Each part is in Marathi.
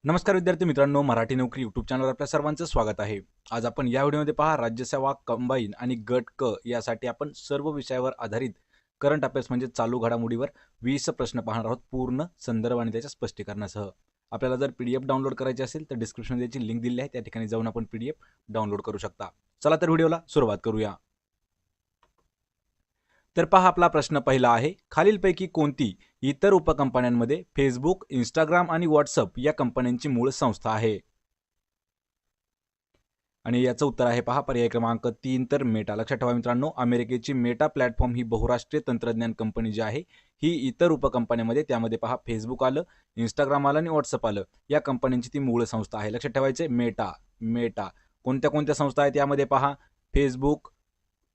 नमस्कार विद्यार्थी मित्रांनो, मराठी नोकरी यूट्यूब चॅनलवर आपल्या सर्वांचं स्वागत आहे. आज आपण या व्हिडिओमध्ये पहा राज्यसेवा कंबाईन आणि गट क यासाठी आपण सर्व विषयावर आधारित करंट अफेअर्स म्हणजे चालू घडामोडीवर 20 प्रश्न पाहणार आहोत पूर्ण संदर्भ आणि त्याच्या स्पष्टीकरणासह. आपल्याला जर पीडीएफ डाउनलोड करायची असेल तर डिस्क्रिप्शनमध्ये त्याची लिंक दिली आहे, त्या ठिकाणी जाऊन आपण पीडीएफ डाउनलोड करू शकता. चला तर व्हिडिओला सुरुवात करूया. तर पहा, आपला प्रश्न पहिला आहे, खालीलपैकी कोणती इतर उपकंपन्यांमध्ये फेसबुक, इंस्टाग्राम आणि व्हॉट्सअप या कंपन्यांची मूळ संस्था आहे? आणि याचं उत्तर आहे पहा पर्याय क्रमांक 3 तर मेटा. लक्षात ठेवा मित्रांनो, अमेरिकेची मेटा प्लॅटफॉर्म ही बहुराष्ट्रीय तंत्रज्ञान कंपनी जी आहे ही इतर उपकंपन्यांमध्ये त्यामध्ये पहा फेसबुक आलं, इंस्टाग्राम आलं आणि व्हॉट्सअप आलं, या कंपन्यांची ती मूळ संस्था आहे. लक्षात ठेवायचे मेटा. मेटा कोणत्या कोणत्या संस्था आहेत यामध्ये पहा, फेसबुक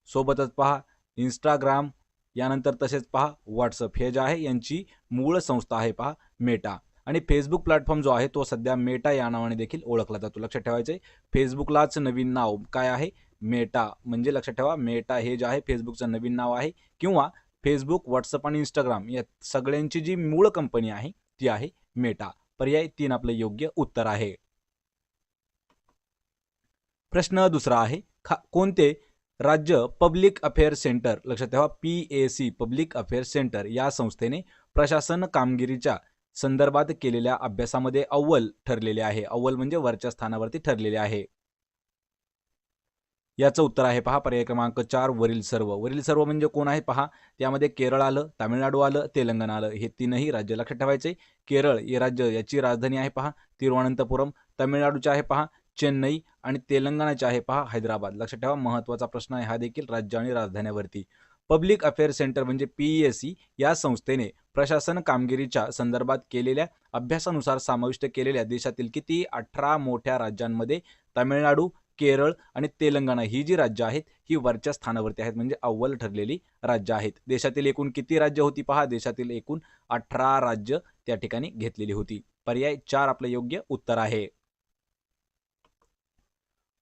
सोबतच पहा इंस्टाग्राम, यानंतर तसेच पहा व्हॉट्सअप, हे जे आहे यांची मूळ संस्था आहे पहा मेटा. आणि फेसबुक प्लॅटफॉर्म जो आहे तो सध्या मेटा या नावाने देखील ओळखला जातो. लक्षात ठेवायचे, फेसबुकलाच नवीन नाव काय आहे? मेटा. म्हणजे लक्षात ठेवा, मेटा हे जे आहे फेसबुकचं नवीन नाव आहे, किंवा फेसबुक, व्हॉट्सअप आणि इंस्टाग्राम या सगळ्यांची जी मूळ कंपनी आहे ती आहे मेटा. पर्याय 3 आपलं योग्य उत्तर आहे. प्रश्न दुसरा आहे, कोणते राज्य पब्लिक अफेअर सेंटर, लक्षात ठेवा PAC पब्लिक अफेअर सेंटर या संस्थेने प्रशासन कामगिरीच्या संदर्भात केलेल्या अभ्यासामध्ये अव्वल ठरलेले आहे? अव्वल म्हणजे वरच्या स्थानावरती ठरलेले आहे. याचं उत्तर आहे पहा पर्याय क्रमांक 4 वरील सर्व. वरील सर्व म्हणजे कोण आहे पहा, त्यामध्ये केरळ आलं, तामिळनाडू आलं, तेलंगणा आलं, हे तीनही राज्य लक्षात ठेवायचे. केरळ हे राज्य याची राजधानी आहे पहा तिरुवनंतपुरम, तामिळनाडूचे आहे पहा चेन्नई आणि तेलंगणाचे आहे पहा हैदराबाद. लक्षात ठेवा, महत्त्वाचा प्रश्न आहे हा देखील राज्य आणि राजधान्यावरती. पब्लिक अफेअर सेंटर म्हणजे PAC या संस्थेने प्रशासन कामगिरीच्या संदर्भात केलेल्या अभ्यासानुसार समाविष्ट केलेल्या देशातील किती 18 मोठ्या राज्यांमध्ये तामिळनाडू, केरळ आणि तेलंगणा ही जी राज्य आहेत ही वरच्या स्थानावरती आहेत, म्हणजे अव्वल ठरलेली राज्य आहेत. देशातील एकूण किती राज्य होती पहा, देशातील एकूण 18 राज्य त्या ठिकाणी घेतलेली होती. पर्याय 4 आपलं योग्य उत्तर आहे.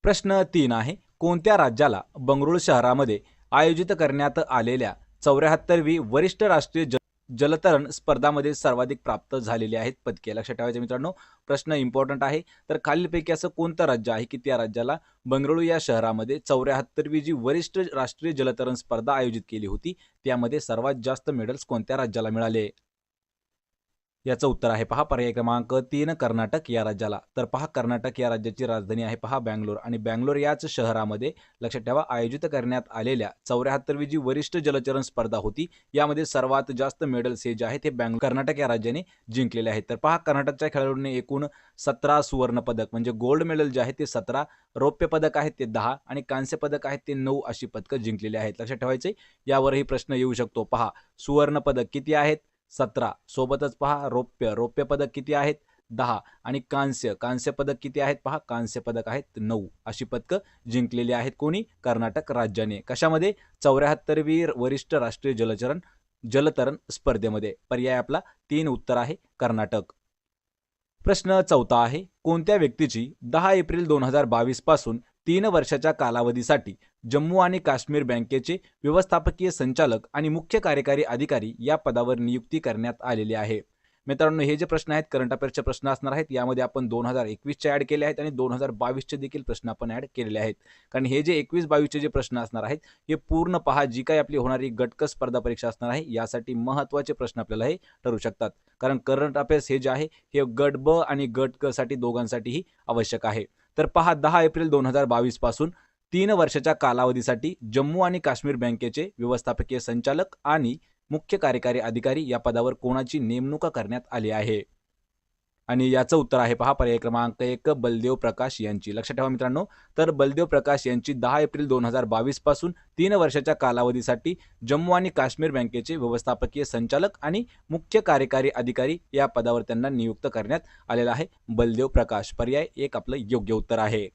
प्रश्न 3 आहे, कोणत्या राज्याला बंगळुरू शहरामध्ये आयोजित करण्यात आलेल्या 74वी वरिष्ठ राष्ट्रीय जलतरण स्पर्धामध्ये सर्वाधिक प्राप्त झालेले आहेत पदके? लक्षात ठेवायचे मित्रांनो, प्रश्न इम्पॉर्टंट आहे. तर खालीलपैकी असं कोणतं राज्य आहे की त्या राज्याला बंगळुरू या शहरामध्ये 74वी जी वरिष्ठ राष्ट्रीय जलतरण स्पर्धा आयोजित केली होती त्यामध्ये सर्वात जास्त मेडल्स कोणत्या राज्याला मिळाले? याचं उत्तर आहे पहा पर्याय क्रमांक 3 कर्नाटक या राज्याला. तर पहा, कर्नाटक या राज्याची राजधानी आहे पहा बँगलोर, आणि बँगलोर याच शहरामध्ये लक्षात ठेवा आयोजित करण्यात आलेल्या 74वी जी वरिष्ठ जलतरण स्पर्धा होती यामध्ये सर्वात जास्त मेडल्स हे जे आहेत ते कर्नाटक या राज्याने जिंकलेले आहेत. तर पहा, कर्नाटकच्या खेळाडूंनी एकूण 17 सुवर्ण पदक म्हणजे गोल्ड मेडल जे आहे ते 17, रौप्य पदक आहेत ते 10 आणि कांस्य पदक आहेत ते 9 अशी पदकं जिंकलेली आहेत. लक्षात ठेवायचे, यावरही प्रश्न येऊ शकतो. पहा, सुवर्ण पदक किती आहेत? 17. सोबतच पहा रौप्य पदक किती आहेत? 10 आणि कांस्य पदक किती आहेत पहा, कांस्य पदक आहेत 9 अशी पदकं जिंकलेली आहेत. कोणी? कर्नाटक राज्याने. कशामध्ये? 74वी वरिष्ठ राष्ट्रीय जलतरण स्पर्धेमध्ये. पर्याय आपला 3 उत्तर आहे कर्नाटक. प्रश्न 4 आहे, कोणत्या व्यक्तीची 10 एप्रिल 2022 पासून 3 वर्षाच्या कालावधीसाठी जम्मू आणि काश्मीर बँकेचे व्यवस्थापकीय संचालक आणि मुख्य कार्यकारी अधिकारी या पदावर नियुक्ती करण्यात आलेली आहे? मित्रांनो, हे जे प्रश्न आहेत करंट अफेअर्सचे प्रश्न असणार आहेत. यामध्ये आपण 2021चे ॲड केले आहेत आणि 2022चे देखील प्रश्न आपण ॲड केलेले आहेत. कारण हे जे 21-22चे जे प्रश्न असणार आहेत हे पूर्ण पहा जी काही आपली होणारी गटक स्पर्धा परीक्षा असणार आहे यासाठी महत्त्वाचे प्रश्न आपल्याला हे ठरू शकतात. कारण करंट अफेअर्स हे जे आहे हे गट ब आणि गट क साठी दोघांसाठीही आवश्यक आहे. तर पहा, 10 एप्रिल 2022 पासून 3 वर्षाच्या कालावधीसाठी जम्मू आणि काश्मीर बँकेचे व्यवस्थापकीय संचालक आणि मुख्य कार्यकारी अधिकारी या पदावर कोणाची नेमणूक करण्यात आली आहे? आणि याचं उत्तर आहे पहा पर्याय क्रमांक 1 बलदेव प्रकाश यांची. लक्षात ठेवा मित्रांनो, तर बलदेव प्रकाश यांची 10 एप्रिल 2022 पासून 3 वर्षाच्या कालावधीसाठी जम्मू आणि काश्मीर बँकेचे व्यवस्थापकीय संचालक आणि मुख्य कार्यकारी अधिकारी या पदावर त्यांना नियुक्त करण्यात आलेला आहे. बलदेव प्रकाश. पर्याय 1 आपलं योग्य उत्तर आहे.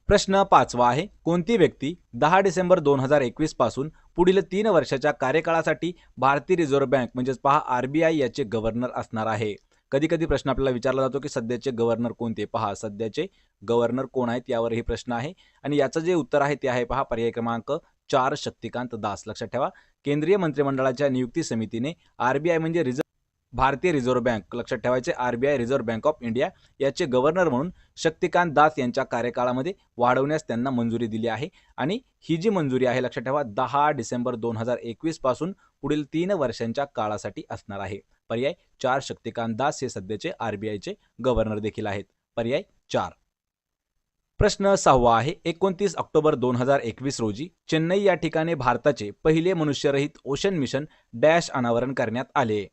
प्रश्न 5 आहे, कोणती व्यक्ती 10 डिसेंबर 2021 पासून पुढील 3 वर्षाच्या कार्यकाळासाठी भारतीय रिझर्व्ह बँक म्हणजेच पहा RBI याचे गव्हर्नर असणार आहे? कधी कधी प्रश्न आपल्याला विचारला जातो की सध्याचे गव्हर्नर कोणते? पहा, सध्याचे गव्हर्नर कोण आहेत यावर ही प्रश्न आहे आणि याचं जे उत्तर आहे ते आहे पहा पर्याय क्रमांक 4 शक्तिकांत दास. लक्षात ठेवा, केंद्रीय मंत्रिमंडळाच्या नियुक्ती समितीने RBI म्हणजे रिझर्व्ह भारतीय रिझर्व्ह बँक लक्षात ठेवायचे RBI reserve bank of India याचे गव्हर्नर म्हणून शक्तिकांत दास यांच्या कार्यकाळामध्ये वाढवण्यास त्यांना मंजुरी दिली आहे आणि ही जी मंजुरी आहे लक्षात ठेवा 10 डिसेंबर 2021 पासून पुढील 3 वर्षांच्या काळासाठी असणार आहे. पर्याय 4 शक्तिकांत दास हे सध्याचे RBIचे गव्हर्नर देखील आहेत. पर्याय 4. प्रश्न 6वा आहे 29 ऑक्टोबर 2021 रोजी चेन्नई या ठिकाणी भारताचे पहिले मनुष्यरहित ओशन मिशन डॅश अनावरण करण्यात आले.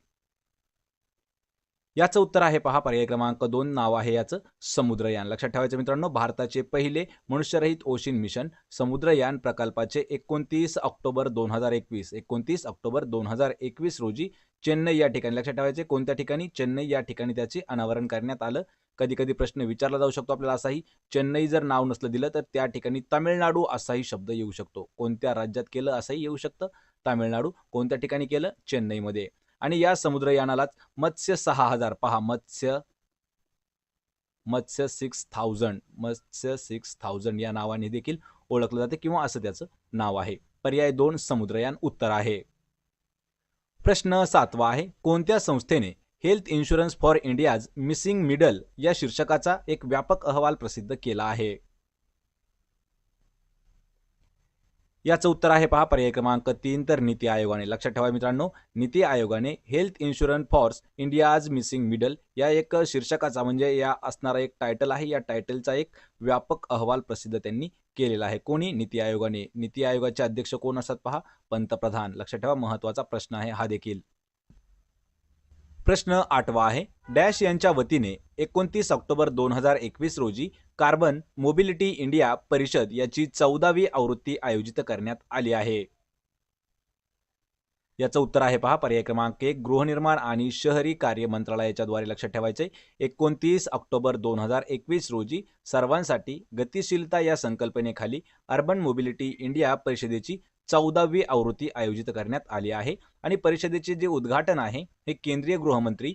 याचं उत्तर आहे पहा पर्याय क्रमांक 2 नाव आहे याचं समुद्रयान. लक्षात ठेवायचं मित्रांनो, भारताचे पहिले मनुष्यरहित ओशन मिशन समुद्रयान प्रकल्पाचे 29 ऑक्टोबर 2021 रोजी चेन्नई या ठिकाणी, लक्षात ठेवायचे कोणत्या ठिकाणी, चेन्नई या ठिकाणी त्याचे अनावरण करण्यात आलं. कधी कधी प्रश्न विचारला जाऊ शकतो आपल्याला असाही, चेन्नई जर नाव नसलं दिलं तर त्या ठिकाणी तामिळनाडू असाही शब्द येऊ शकतो. कोणत्या राज्यात केलं असंही येऊ शकतं. तामिळनाडू. कोणत्या ठिकाणी केलं, चेन्नईमध्ये. आणि या समुद्रयानालाच मत्स्य 6000 पहा मत्स्य 6000 या नावाने देखील ओळखलं जाते किंवा असं त्याचं नाव आहे. पर्याय 2 समुद्रयान उत्तर आहे. प्रश्न 7वा आहे कोणत्या संस्थेने health insurance for India's missing middle या शीर्षकाचा एक व्यापक अहवाल प्रसिद्ध केला आहे. याचं उत्तर आहे पहा पर्याय क्रमांक 3 तर नीती आयोगाने. लक्षात ठेवा मित्रांनो, नीती आयोगाने health insurance for India's missing middle या एक शीर्षकाचा म्हणजे या असणारा एक टायटल आहे, या टायटलचा एक व्यापक अहवाल प्रसिद्ध त्यांनी केलेला आहे. कोणी, नीती आयोगाने. नीती आयोगाचे अध्यक्ष कोण असतात पहा, पंतप्रधान. लक्षात ठेवा महत्वाचा प्रश्न आहे हा देखील. प्रश्न 8वा आहे डॅश यांच्या वतीने 29 ऑक्टोबर 2021 रोजी कार्बन मोबिलिटी इंडिया परिषद याची 14वी आवृत्ती आयोजित करण्यात आली आहे. याचं उत्तर आहे पहा पर्याय क्रमांक 1 गृहनिर्माण आणि शहरी कार्य मंत्रालयाच्या द्वारे. लक्षात ठेवायचे 29 ऑक्टोबर 2021 रोजी सर्वांसाठी गतिशीलता या संकल्पनेखाली अर्बन मोबिलिटी इंडिया परिषदेची 14वी आवृत्ती आयोजित करण्यात आली आहे. आणि परिषदेचे जे उद्घाटन आहे हे केंद्रीय गृहमंत्री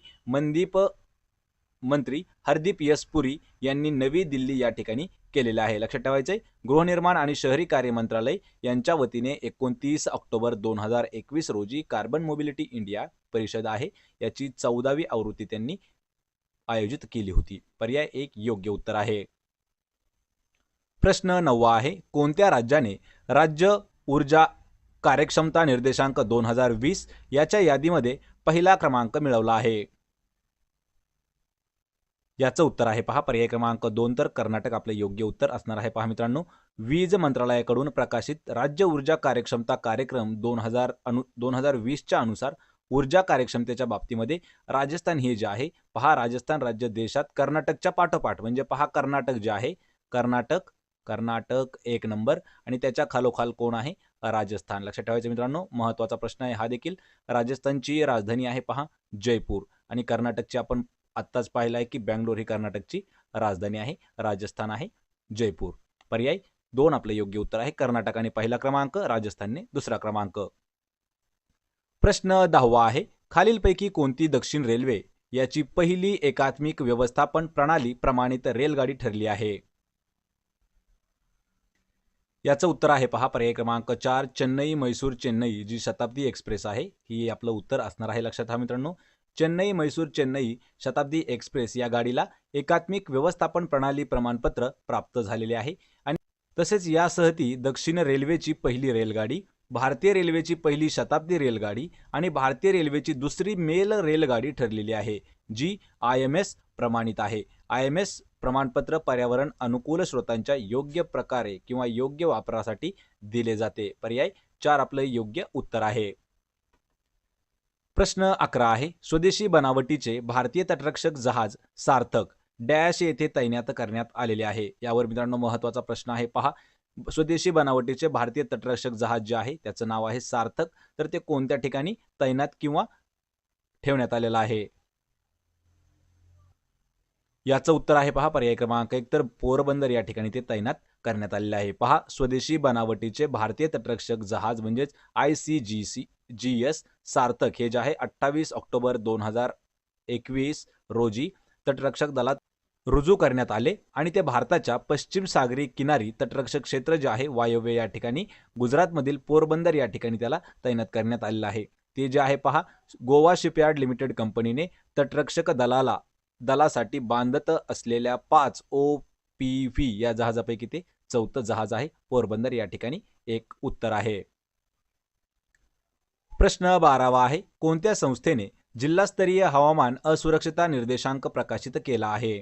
मंत्री हरदीप यस पुरी यांनी नवी दिल्ली या ठिकाणी केलेलं आहे. लक्षात ठेवायचे गृहनिर्माण आणि शहरी कार्य मंत्रालय यांच्या वतीने 29 ऑक्टोबर 2021 रोजी कार्बन मोबिलिटी इंडिया परिषद आहे याची 14वी आवृत्ती त्यांनी आयोजित केली होती. पर्याय 1 योग्य उत्तर आहे. प्रश्न 9वा आहे कोणत्या राज्याने राज्य ऊर्जा कार्यक्षमता निर्देशांक 2020 याच्या यादीमध्ये पहिला क्रमांक मिळवला आहे. याचं उत्तर आहे पहा पर्याय क्रमांक 2 तर कर्नाटक आपले योग्य उत्तर असणार आहे. पहा मित्रांनो, वीज मंत्रालयाकडून प्रकाशित राज्य ऊर्जा कार्यक्षमता कार्यक्रम 2020च्या अनुसार ऊर्जा कार्यक्षमतेच्या बाबतीमध्ये राजस्थान हे जे आहे पहा, राजस्थान राज्य देशात कर्नाटकच्या पाठोपाठ म्हणजे पहा कर्नाटक जे आहे कर्नाटक 1 नंबर आणि त्याच्या खालोखाल कोण आहे, राजस्थान. लक्षात ठेवायचं मित्रांनो, महत्वाचा प्रश्न आहे हा देखील. राजस्थानची राजधानी आहे पहा जयपूर आणि कर्नाटकची आपण आत्ताच पाहिलं आहे की बँगलोर ही कर्नाटकची राजधानी आहे, राजस्थान आहे जयपूर. पर्याय 2 आपलं योग्य उत्तर आहे. कर्नाटकाने पहिला क्रमांक, राजस्थानने दुसरा क्रमांक. प्रश्न 10वा आहे खालीलपैकी कोणती दक्षिण रेल्वे याची पहिली एकात्मिक व्यवस्थापन प्रणाली प्रमाणित रेलगाडी ठरली आहे. याचं उत्तर आहे पहा पर्याय क्रमांक 4 चेन्नई मैसूर चेन्नई जी शताब्दी एक्सप्रेस आहे ही आपलं उत्तर असणार आहे. लक्षात ठेवा मित्रांनो, चेन्नई मैसूर चेन्नई शताब्दी एक्सप्रेस या गाडीला एकात्मिक व्यवस्थापन प्रणाली प्रमाणपत्र प्राप्त झालेले आहे. आणि तसेच यासह ती दक्षिण रेल्वेची पहिली रेलगाडी, भारतीय रेल्वेची पहिली शताब्दी रेलगाडी आणि भारतीय रेल्वेची दुसरी मेल रेलगाडी ठरलेली आहे जी IMS प्रमाणित आहे. IMS प्रमाणपत्र पर्यावरण अनुकूल स्रोतांच्या योग्य प्रकारे किंवा योग्य वापरासाठी दिले जाते. पर्याय 4 आपलं योग्य उत्तर आहे. प्रश्न 11 आहे स्वदेशी बनावटीचे भारतीय तटरक्षक जहाज सार्थक डॅश येथे तैनात करण्यात आलेले आहे. यावर मित्रांनो महत्वाचा प्रश्न आहे पहा, स्वदेशी बनावटीचे भारतीय तटरक्षक जहाज जे आहे त्याचं नाव आहे सार्थक, तर ते कोणत्या ठिकाणी तैनात किंवा ठेवण्यात आलेलं आहे. याचं उत्तर आहे पहा पर्याय क्रमांक 1 तर पोरबंदर या ठिकाणी ते तैनात करण्यात आलेले आहे. पहा स्वदेशी बनावटीचे भारतीय तटरक्षक जहाज म्हणजेच ICGS सार्थक हे जे आहे 28 ऑक्टोबर 2021 रोजी तटरक्षक दलात रुजू करण्यात आले आणि ते भारताच्या पश्चिम सागरी किनारी तटरक्षक क्षेत्र जे आहे वायव्य या ठिकाणी गुजरातमधील पोरबंदर या ठिकाणी त्याला तैनात करण्यात आलेलं आहे. ते जे आहे पहा, गोवा शिपयार्ड लिमिटेड कंपनीने तटरक्षक दलासाठी बांधत असलेल्या 5 OPV या जहाजापैकी ते 4थं जहाज आहे. पोरबंदर या ठिकाणी एक उत्तर आहे. प्रश्न 12वा आहे, कोणत्या संस्थेने जिल्हास्तरीय हवामान असुरक्षता निर्देशांक प्रकाशित केला आहे?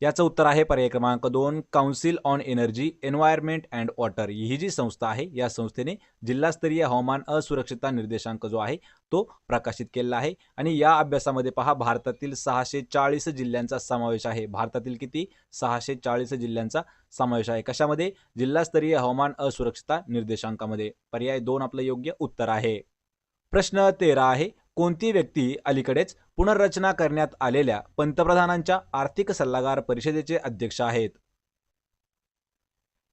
याचं उत्तर आहे पर्याय क्रमांक 2, council on energy, environment and water. ही जी संस्था आहे, या संस्थेने जिल्हास्तरीय हवामान असुरक्षता निर्देशांक जो आहे तो प्रकाशित केला आहे. आणि या अभ्यासामध्ये पहा, भारतातील 640 जिल्ह्यांचा समावेश आहे. भारतातील किती? 640 जिल्ह्यांचा समावेश आहे. कशामध्ये? जिल्हास्तरीय हवामान असुरक्षता निर्देशांकामध्ये. पर्याय 2 आपलं योग्य उत्तर आहे. प्रश्न 13 आहे, कोणती व्यक्ती अलीकडेच पुनर्रचना करण्यात आलेल्या पंतप्रधानांच्या आर्थिक सल्लागार परिषदेचे अध्यक्ष आहेत?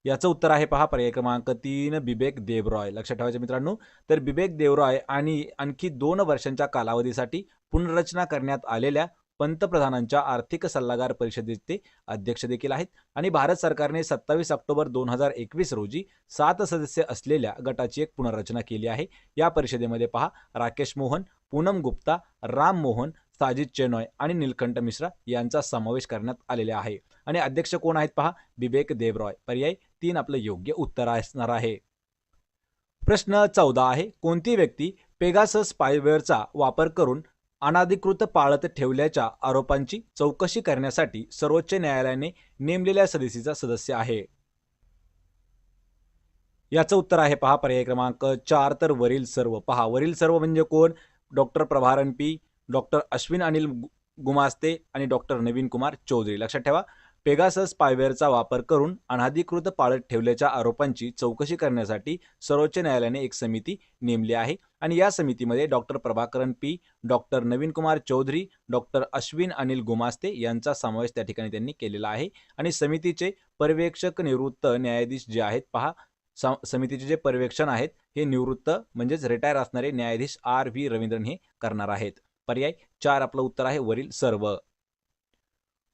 याचं उत्तर आहे पहा, पर्याय क्रमांक 3, बिबेक देबरॉय. लक्षात ठेवायचे मित्रांनो. तर बिबेक देबरॉय आणि आणखी 2 वर्षांच्या कालावधीसाठी पुनर्रचना करण्यात आलेल्या पंतप्रधानांच्या आर्थिक सल्लागार परिषदेचे अध्यक्ष देखील आहेत. आणि भारत सरकारने 27 ऑक्टोबर 2021 रोजी 7 सदस्य असलेल्या गटाची एक पुनर्रचना केली आहे. या परिषदेमध्ये पहा, राकेश मोहन, पूनम गुप्ता, राम मोहन, साजिद चेनॉय आणि नीलकंठ मिश्रा यांचा समावेश करण्यात आलेला आहे. आणि अध्यक्ष कोण आहेत पहा, बिबेक देबरॉय. पर्याय 3 आपलं योग्य उत्तर असणार आहे. प्रश्न 14 आहे, कोणती व्यक्ती पेगासस स्पायवेअरचा वापर करून अनाधिकृत पाळत ठेवल्याच्या आरोपांची चौकशी करण्यासाठी सर्वोच्च न्यायालयाने नेमलेल्या समितीचा सदस्य आहे? याचं उत्तर आहे पहा, पर्याय क्रमांक 4, तर वरील सर्व. पहा, वरील सर्व म्हणजे कोण? Doctor Prabharan P, doctor Ashwin Anil Gumaste आणि डॉक्टर नवीन कुमार चौधरी. लक्षात ठेवा, पेगासस स्पायवेअरचा वापर करून अनाधिकृत पाळत ठेवल्याच्या आरोपांची चौकशी करण्यासाठी सर्वोच्च न्यायालयाने एक समिती नेमली आहे. आणि या समितीमध्ये डॉक्टर प्रभाकरन पी, डॉक्टर नवीन कुमार चौधरी, डॉक्टर अश्विन अनिल गुमास्ते यांचा समावेश त्या ठिकाणी त्यांनी केलेला आहे. आणि समितीचे पर्यवेक्षक निवृत्त न्यायाधीश जे आहेत पहा, समितीचे जे पर्यवेक्षण आहेत हे निवृत्त म्हणजेच रिटायर असणारे न्यायाधीश RV रवींद्रन हे करणार आहेत. पर्याय 4 आपलं उत्तर आहे, वरील सर्व.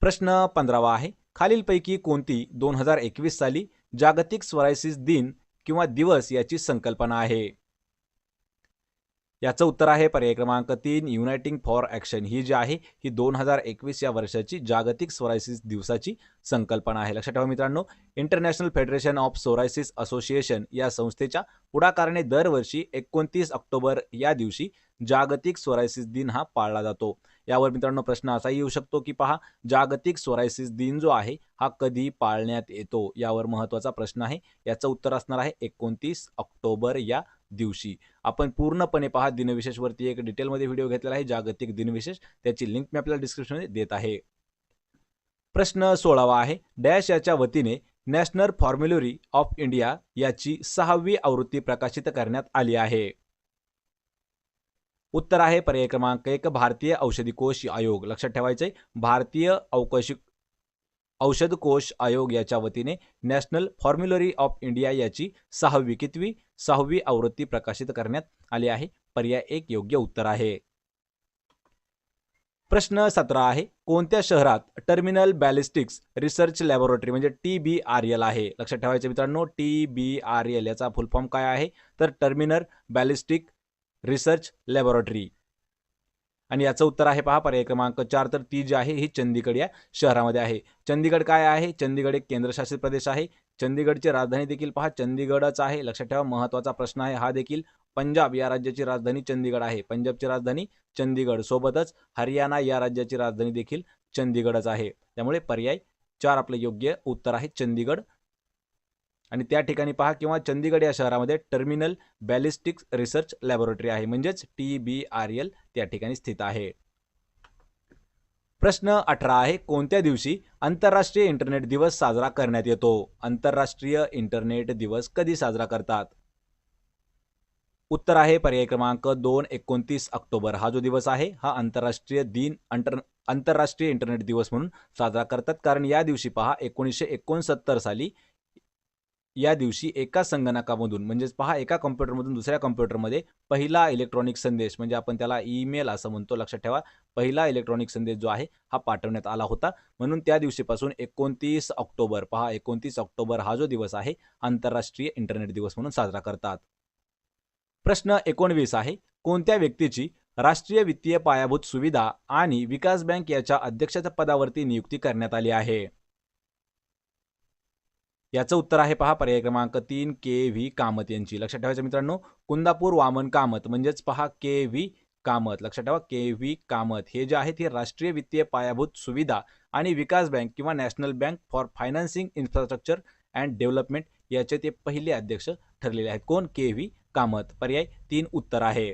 प्रश्न 15वा आहे, खालीलपैकी कोणती 2021 साली जागतिक सोरायसिस दिन किंवा दिवस याची संकल्पना आहे? याचं उत्तर आहे पर्याय क्रमांक 3, युनायटिंग फॉर ॲक्शन. ही जी आहे ही 2021 या वर्षाची जागतिक सोरायसिस दिवसाची संकल्पना आहे. लक्षात ठेवा मित्रांनो, international federation of psoriasis association या संस्थेच्या पुढाकाराने दरवर्षी 29 ऑक्टोबर या दिवशी जागतिक सोरायसिस दिन हा पाळला जातो. यावर मित्रांनो प्रश्न असाही येऊ शकतो की पहा, जागतिक सोरायसिस दिन जो आहे हा कधी पाळण्यात येतो? यावर महत्त्वाचा प्रश्न आहे. याचं उत्तर असणार आहे 29 ऑक्टोबर या दिवशी. आपण पूर्णपणे पहा, दिनविशेषवरती एक डिटेलमध्ये व्हिडिओ घेतलेला आहे, जागतिक दिनविशेष. त्याची लिंक मी आपल्याला डिस्क्रिप्शनमध्ये देत आहे. प्रश्न 16वा आहे, डॅश याच्या वतीने नॅशनल फॉर्म्युलरी ऑफ इंडिया याची 6वी आवृत्ती प्रकाशित करण्यात आली आहे? उत्तर आहे पर्याय क्रमांक 1, भारतीय औषधी कोष आयोग. लक्षात ठेवायचे, भारतीय औषध कोष आयोग याच्या वतीने नॅशनल फॉर्म्युलरी ऑफ इंडिया याची 6वी आवृत्ती प्रकाशित करण्यात आली आहे. पर्याय 1 योग्य उत्तर आहे. प्रश्न 17 आहे, कोणत्या शहरात टर्मिनल बॅलिस्टिक्स रिसर्च लॅबोरेटरी म्हणजे TBRL आहे? लक्षात ठेवायचे मित्रांनो, TBRL याचा फुल फॉर्म काय आहे? तर टर्मिनल बॅलिस्टिक रिसर्च लॅबोरेटरी. आणि याचं उत्तर आहे पहा, पर्याय क्रमांक 4, तर ती जी आहे ही चंदीगड या शहरामध्ये आहे. चंदीगड काय आहे? चंदीगड एक केंद्रशासित प्रदेश आहे. चंदीगडची राजधानी देखील पहा चंदीगडच आहे. लक्षात ठेवा, महत्त्वाचा प्रश्न आहे हा देखील. पंजाब या राज्याची राजधानी चंदीगड आहे. पंजाबची राजधानी चंदीगड, सोबतच हरियाणा या राज्याची राजधानी देखील चंदीगडच आहे. त्यामुळे पर्याय 4 आपलं योग्य उत्तर आहे, चंदीगड. आणि त्या ठिकाणी पहा, किंवा चंदीगड या शहरामध्ये टर्मिनल बॅलिस्टिक्स रिसर्च लॅबोरेटरी आहे, म्हणजेच TBRL त्या ठिकाणी स्थित आहे. प्रश्न 18 आहे, कोणत्या दिवशी आंतरराष्ट्रीय इंटरनेट दिवस साजरा करण्यात येतो? आंतरराष्ट्रीय इंटरनेट दिवस कधी साजरा करतात? उत्तर आहे पर्याय क्रमांक 2, 29 ऑक्टोबर. हा जो दिवस आहे हा आंतरराष्ट्रीय इंटरनेट दिवस म्हणून साजरा करतात. कारण या दिवशी पहा 1969 साली या दिवशी एका संगणकामधून म्हणजेच पहा एका कॉम्प्युटरमधून दुसऱ्या कॉम्प्युटरमध्ये पहिला इलेक्ट्रॉनिक संदेश म्हणजे आपण त्याला ईमेल असं म्हणतो. लक्षात ठेवा, पहिला इलेक्ट्रॉनिक संदेश जो आहे हा पाठवण्यात आला होता. म्हणून त्या दिवशीपासून 29 ऑक्टोबर पहा 29 ऑक्टोबर हा जो दिवस आहे आंतरराष्ट्रीय इंटरनेट दिवस म्हणून साजरा करतात. प्रश्न 19 आहे, कोणत्या व्यक्तीची राष्ट्रीय वित्तीय पायाभूत सुविधा आणि विकास बँक याच्या अध्यक्षपदावरती नियुक्ती करण्यात आली आहे? याचं उत्तर आहे पहा पर्याय क्रमांक 3 के.व्ही. कामत यांची. लक्षात ठेवायचं मित्रांनो, कुंदापूर वामन कामत म्हणजेच पहा के.व्ही. कामत. लक्षात ठेवा के.व्ही. कामत हे जे आहेत हे राष्ट्रीय वित्तीय पायाभूत सुविधा आणि विकास बँक किंवा national bank for financing infrastructure and development याचे ते पहिले अध्यक्ष ठरलेले आहेत. कोण? के.व्ही. कामत. पर्याय 3 उत्तर आहे.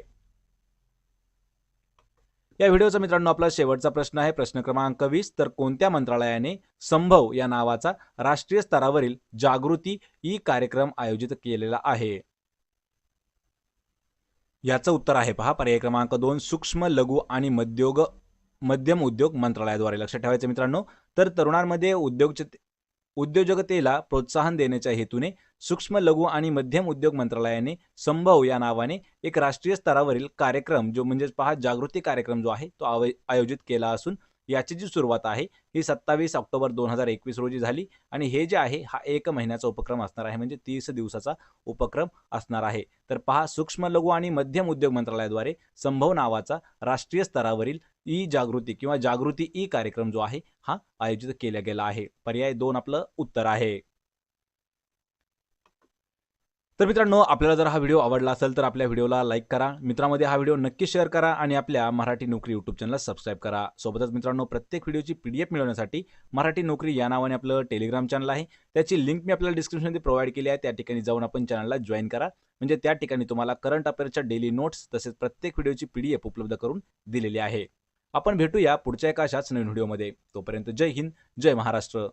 या व्हिडिओचा मित्रांनो आपला शेवटचा प्रश्न आहे प्रश्न क्रमांक 20. तर कोणत्या मंत्रालयाने संभव या नावाचा राष्ट्रीय स्तरावरील जागृती ई कार्यक्रम आयोजित केलेला आहे? याचं उत्तर आहे पहा पर्याय क्रमांक 2 सूक्ष्म लघु आणि मध्यम उद्योग मंत्रालयाद्वारे. लक्षात ठेवायचं मित्रांनो, तर तरुणांमध्ये उद्योजकतेला प्रोत्साहन देण्याच्या हेतूने सूक्ष्म लघु आणि मध्यम उद्योग मंत्रालयाने संभव या नावाने एक राष्ट्रीय स्तरावरील कार्यक्रम जो म्हणजे पहा जागृती कार्यक्रम जो आहे तो आयोजित केला असून याची जी सुरुवात आहे ही 27 ऑक्टोबर 2021 रोजी झाली आणि हे जे आहे हा 1 महिन्याचा उपक्रम असणार आहे, म्हणजे 30 दिवसाचा उपक्रम असणार आहे. तर पहा सूक्ष्म लघु आणि मध्यम उद्योग मंत्रालयाद्वारे संभव नावाचा राष्ट्रीय स्तरावरील ई जागृती किंवा जागृती ई कार्यक्रम जो आहे हा आयोजित केला गेला आहे. पर्याय 2 आपलं उत्तर आहे. तर मित्रांनो, आपल्याला जर हा व्हिडिओ आवडला असेल तर आपल्या व्हिडिओला लाईक करा, मित्रांमध्ये हा व्हिडिओ नक्की शेअर करा आणि आपल्या मराठी नोकरी यूट्यूब चॅनलला सबस्क्राईब करा. सोबतच मित्रांनो, प्रत्येक व्हिडिओची PDF मिळवण्यासाठी मराठी नोकरी या नावाने आपलं टेलिग्राम चॅनल आहे, त्याची लिंक मी आपल्याला डिस्क्रिप्शनमध्ये प्रोव्हाइड केली आहे. त्या ठिकाणी जाऊन आपण चॅनलला जॉईन करा, म्हणजे त्या ठिकाणी तुम्हाला करंट अफेअर्सच्या डेली नोट्स तसेच प्रत्येक व्हिडिओची PDF उपलब्ध करून दिलेली आहे. आपण भेटूया पुढच्या एका अशाच नवीन व्हिडिओमध्ये. तोपर्यंत जय हिंद, जय महाराष्ट्र.